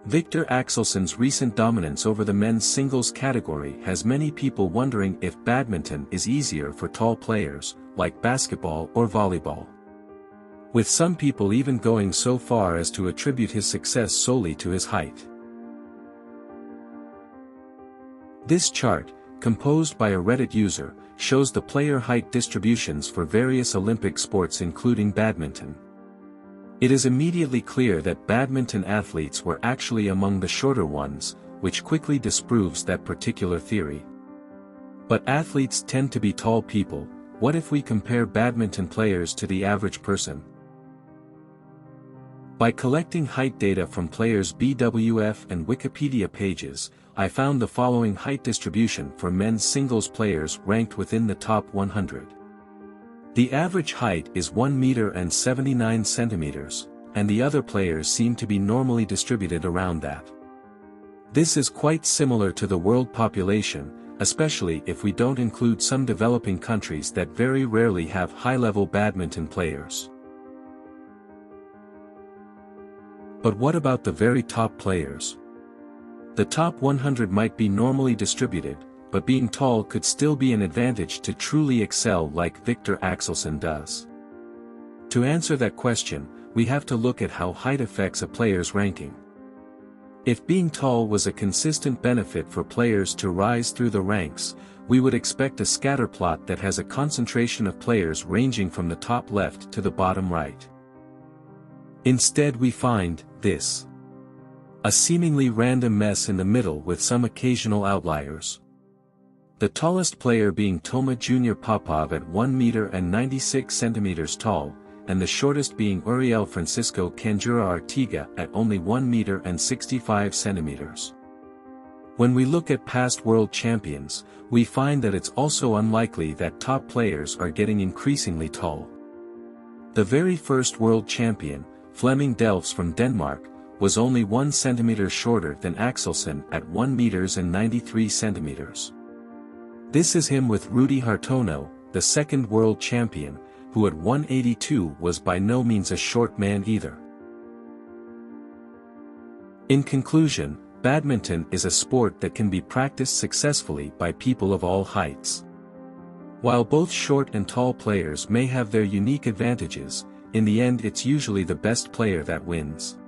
Viktor Axelsen's recent dominance over the men's singles category has many people wondering if badminton is easier for tall players, like basketball or volleyball. With some people even going so far as to attribute his success solely to his height. This chart, composed by a Reddit user, shows the player height distributions for various Olympic sports including badminton. It is immediately clear that badminton athletes were actually among the shorter ones, which quickly disproves that particular theory. But athletes tend to be tall people. What if we compare badminton players to the average person? By collecting height data from players' BWF and Wikipedia pages, I found the following height distribution for men's singles players ranked within the top 100. The average height is 1 meter and 79 centimeters, and the other players seem to be normally distributed around that. This is quite similar to the world population, especially if we don't include some developing countries that very rarely have high-level badminton players. But what about the very top players? The top 100 might be normally distributed, but being tall could still be an advantage to truly excel like Viktor Axelsen does. To answer that question, we have to look at how height affects a player's ranking. If being tall was a consistent benefit for players to rise through the ranks, we would expect a scatter plot that has a concentration of players ranging from the top left to the bottom right. Instead we find this. A seemingly random mess in the middle with some occasional outliers. The tallest player being Toma Jr. Popov at 1 meter and 96 centimeters tall, and the shortest being Uriel Francisco Canjura Artiga at only 1 meter and 65 centimeters. When we look at past world champions, we find that it's also unlikely that top players are getting increasingly tall. The very first world champion, Flemming Delfs from Denmark, was only 1 centimeter shorter than Axelsen at 1 meters and 93 centimeters. This is him with Rudi Hartono, the second world champion, who at 182 was by no means a short man either. In conclusion, badminton is a sport that can be practiced successfully by people of all heights. While both short and tall players may have their unique advantages, in the end it's usually the best player that wins.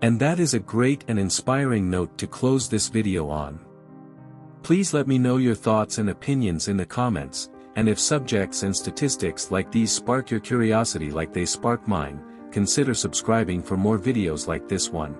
And that is a great and inspiring note to close this video on. Please let me know your thoughts and opinions in the comments, and if subjects and statistics like these spark your curiosity like they spark mine, consider subscribing for more videos like this one.